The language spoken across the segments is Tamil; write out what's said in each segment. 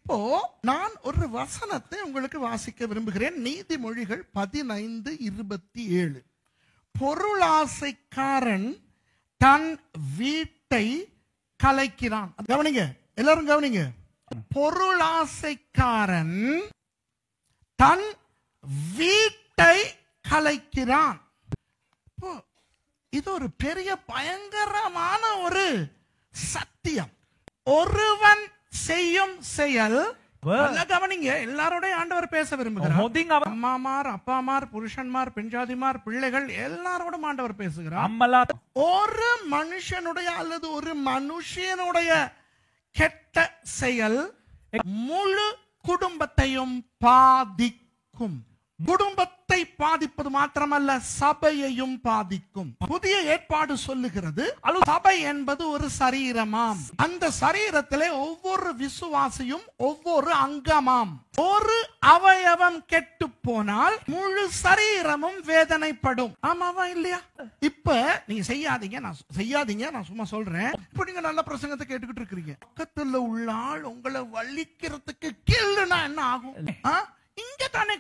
இப்போ நான் ஒரு வசனத்தை உங்களுக்கு வாசிக்க விரும்புகிறேன். நீதிமொழிகள் 15:27. பொருளாசைக்காரன் தன் வீட்டை கலைக்கிறான். கவனிங்க, எல்லாரும் கவனிங்க. பொருளாசைக்காரன் தன் வீட்டை கலைக்கிறான். இது ஒரு பெரிய பயங்கரமான ஒரு சத்தியம். ஒருவன் செய்யும் செயல், கவனிங்க, எல்லாரோட ஆண்டவர் பேச விரும்புகிறார். அம்மாமார், அப்பாமார், புருஷன்மார், பெண்ஜாதிமார், பிள்ளைகள் எல்லாரோடும் ஆண்டவர் பேசுகிறார். ஒரு மனுஷனுடைய அல்லது ஒரு மனுஷனுடைய கெட்ட செயல் முழு குடும்பத்தையும் பாதிக்கும். குடும்பத்தை பாதிப்பது மாத்திரமல்ல, சபையையும் பாதிக்கும். புதிய ஏற்பாடு சொல்லுகிறது, சபை என்பது ஒரு சரீரமாம். அந்த சரீரத்திலே ஒவ்வொரு விசுவாசியும் ஒவ்வொரு அங்கமாம். ஒரு அவயவம் கெட்டு போனால் முழு சரீரமும் வேதனைப்படும். ஆமாவா இல்லையா? இப்ப நீங்க செய்யாதீங்க, நான் சும்மா சொல்றேன். இப்ப நீங்க நல்ல பிரசங்கத்தை கேட்டுக்கிட்டு இருக்கிறீங்க. பக்கத்துல உள்ள ஆள் உங்களை வலிக்கிறதுக்கு கில்லுனா என்ன ஆகும்? இங்க தானே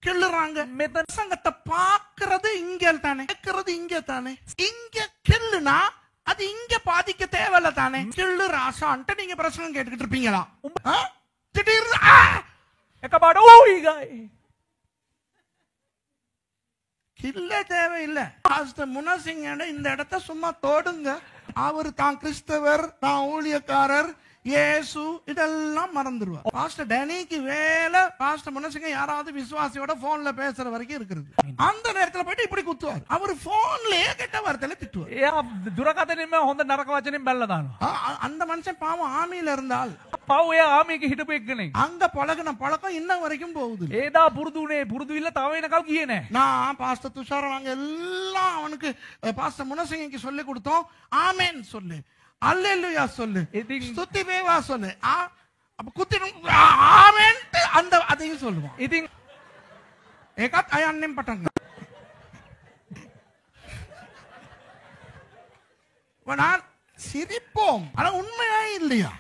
கிள்ளுறாங்க. பிரசங்கத்தை பாக்குறது இங்க தானே, கேட்கறது இங்க தானே. இங்க கிள்ளுனா அது இங்க பாதிக்க தேவையில்ல தானே. கிள்ளு ராசான்ட்டு நீங்க பிரசங்கம் கேட்டுக்கிட்டு இருப்பீங்களா? திடீர்னு கில்ல தேவையில்லை. முனசிங்க இந்த இடத்த சும்மா தோடுங்க. அவர் தான் கிறிஸ்தவர், தான் ஊழியக்காரர், இயேசு, இதெல்லாம் மறந்துடுவார். பாஸ்டர் டேனிக்கு வேலை பாஸ்டர் முனசிங்க யாராவது விசுவாசியோட போன்ல பேசுற வரைக்கும் இருக்கிறது. அந்த நேரத்துல போயிட்டு இப்படி குத்துவார். அவர் போன்லயே கெட்ட வார்த்தையில திட்டுவார். துரகதனையுமே ஹොඳ නරක වචනෙන් බැලලා දානවා. அந்த மனுஷன் பாவம் ஆமியில இருந்தால் பாவம் ஆமிக்கு හිටපු එක්කනේ. அங்க பழகின பழக்கம் இன்ன வரைக்கும் போகுது. ஏதா புருதுනේ புருது இல்ல தව වෙනකල් ගියේ නෑ. நான் பாஸ்டர் துஷார் வாங்க எல்லாம் அவனுக்கு பாஸ்டர் முனசிங்கக்கு சொல்லி கொடுத்தோம். ஆமென் சொல்லு, அல்லேலூயா சொல்லு, ஸ்துதி வேவா சொல்லு. அப்ப குத்தி ஆமென் அந்த அதையும் சொல்லுவான். இது ஏகத் அயன்னம் பட்டங்க. நான் சிரிப்போம், ஆனா உண்மையா இல்லையா?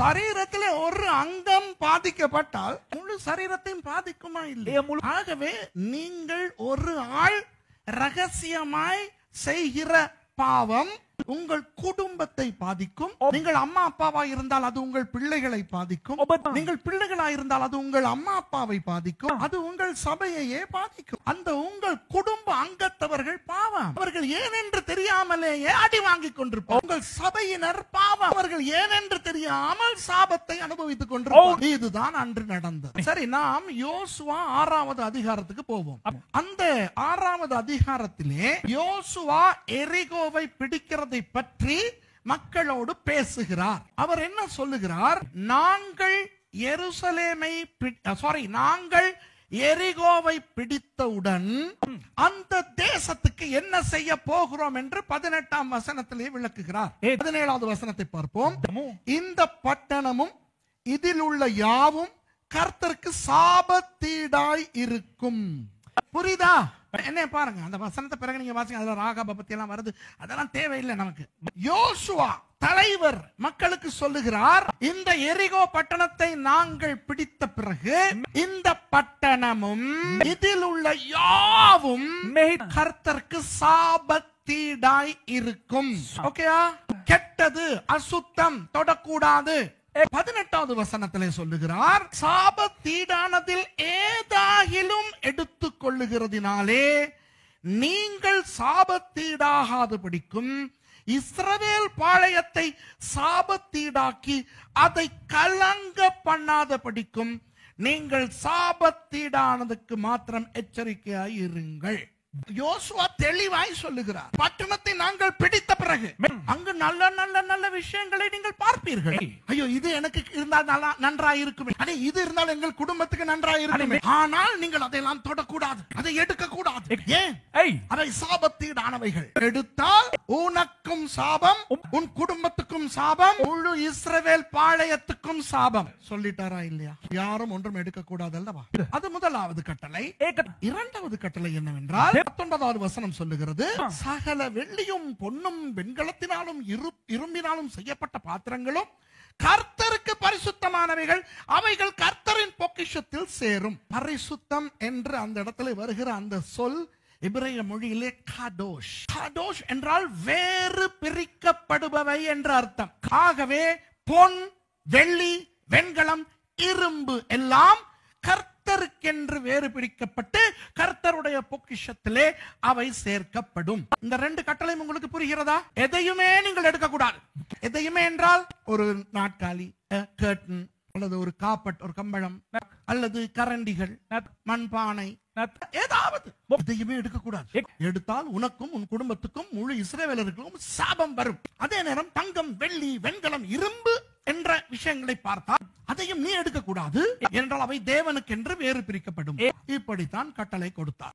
சரீரத்தில் ஒரு அங்கம் பாதிக்கப்பட்டால் முழு சரீரத்தையும் பாதிக்குமா இல்லையா? ஆகவே நீங்கள் ஒரு ஆள் ரகசியமாய் செய்கிற பாவம் உங்கள் குடும்பத்தை பாதிக்கும். நீங்கள் அம்மா அப்பாவா இருந்தால் அது உங்கள் பிள்ளைகளை பாதிக்கும். நீங்கள் பிள்ளைகளா இருந்தால் அது உங்கள் அம்மா அப்பாவை பாதிக்கும். அது உங்கள் சபையையே பாதிக்கும். அந்த உங்கள் குடும்ப அங்கத்தவர்கள் பாவம். அவர்கள் ஏனென்று தெரியாமலேயே அடி வாங்கிக் கொண்டிருப்பார். உங்கள் சபையினர் பாவம். அவர்கள் ஏனென்று தெரியாமல் சாபத்தை அனுபவித்துக் கொண்டிருப்பார். இதுதான் அன்று நடந்தது. சரி, நாம் யோசுவா 6வது அதிகாரத்துக்கு போவோம். அந்த 6வது அதிகாரத்திலே யோசுவா எரிகோவை பிடிக்கிறது பற்றி மக்களோடு பேசுகிறார். அவர் என்ன சொல்லுகிறார்? நாங்கள் எரிகோவை பிடித்தவுடன் அந்த தேசத்துக்கு என்ன செய்ய போகிறோம் என்று 18ஆம் வசனத்திலே விளக்குகிறார். 17வது வசனத்தை பார்ப்போம். இந்த பட்டணமும் இதில் உள்ள யாவும் கர்த்தருக்கு சாபத்தீடாய் இருக்கும். புரியுதா? என்ன பாருங்க, அந்த வசனத்தை பிறகு நீங்க வாசிங்க. அதுல ராகாப பத்தி எல்லாம் வருது, அதெல்லாம் தேவையில்லை நமக்கு. யோசுவா தலைவர் மக்களுக்கு சொல்லுகிறார், இந்த எரிகோ பட்டணத்தை நாங்கள் பிடித்த பிறகு இந்த பட்டணமும் இதில் உள்ள யாவும் கர்த்தருக்கு சாபத்தீடாய் இருக்கும். ஓகேயா? கெட்டது, அசுத்தம் தொடக்கூடாது. 18வது வசனத்திலே சொல்லுகிறார், சாபத்தீடானதில் ஏதாகிலும் எடுத்துக் கொள்ளுகிறதினாலே நீங்கள் சாபத்தீடாகாது படிக்கும். இஸ்ரவேல் பாளையத்தை சாபத்தீடாக்கி அதை கலங்க பண்ணாத படிக்கும். நீங்கள் சாபத்தீடானதுக்கு மாத்திரம் எச்சரிக்கையாய் இருங்கள். யோசுவா தெளிவாய் சொல்லுகிறார், பட்டணத்தை நாங்கள் பிடித்த பிறகு அங்கு நல்ல நல்ல நல்ல விஷயங்களை நீங்கள் பார்ப்பீர்கள். ஐயோ, இது எனக்கு இருந்தால் நன்றாய் இருக்குமே, இது இருந்தால் எங்கள் குடும்பத்துக்கு நன்றாய் இருக்குமே. ஆனால் நீங்கள் அதையெல்லாம் தொடக்கூடாது, அதை எடுக்க கூடாது. ஏன்? அவை சாபத்தீடானவைகள். எடுத்தால் உனக்கும் சாபம், உன் குடும்பத்துக்கும் சாபம், முழு இஸ்ரவேல் பாளையத்துக்கும் சாபம். சொல்லிட்டாரா இல்லையா? யாரும் ஒன்றும் எடுக்க கூடாது அல்லவா? அது முதலாவது கட்டளை. இரண்டாவது கட்டளை என்னவென்றால் 19வது வசனம் சொல்லுகிறது, சகல வெள்ளியும் பொன்னும் வெண்கலத்தினாலும் இரும்பினாலும் செய்யப்பட்ட பாத்திரங்களும் கர்த்தருக்கு கர்த்தருக்கு பரிசுத்தமானவைகள் அவைகள் கர்த்தரின் பொக்கிஷத்தில் சேரும். பரிசுத்தம் என்று அந்த இடத்துல வருகிற அந்த சொல் எபிரேய மொழியிலே காடோஷ். காடோஷ் என்றால் வேறு பிரிக்கப்படுபவை என்று அர்த்தம். ஆகவே பொன், வெள்ளி, வெண்கலம், இரும்பு எல்லாம் கர்த்தருக்கென்று வேறு பிரிக்கப்பட்டு கர்த்தருடைய பொக்கிஷத்திலே அவை சேர்க்கப்படும். இந்த 2 கட்டளையும் உங்களுக்கு புரிகிறதா? எதையுமே நீங்கள் எடுக்கக்கூடாது. எதையுமே என்றால் ஒரு நாட்காலி, கர்டன், அல்லது ஒரு காப்பட், ஒரு கம்பளம், அல்லது கரண்டிகள், மண்பானை, ஏதாவது எதையுமே எடுக்கக்கூடாது. எடுத்தால் உனக்கும் உன் குடும்பத்துக்கும் முழு இஸ்ரவேலர்களுக்கும் சாபம் வரும். அதே நேரம் தங்கம், வெள்ளி, வெண்கலம், இரும்பு என்ற விஷயங்களை பார்த்தால் அதையும் நீ எடுக்கக்கூடாது என்றால் அவை தேவனுக்கென்று வேறு பிரிக்கப்படும். இப்படித்தான் கட்டளை கொடுத்தார்.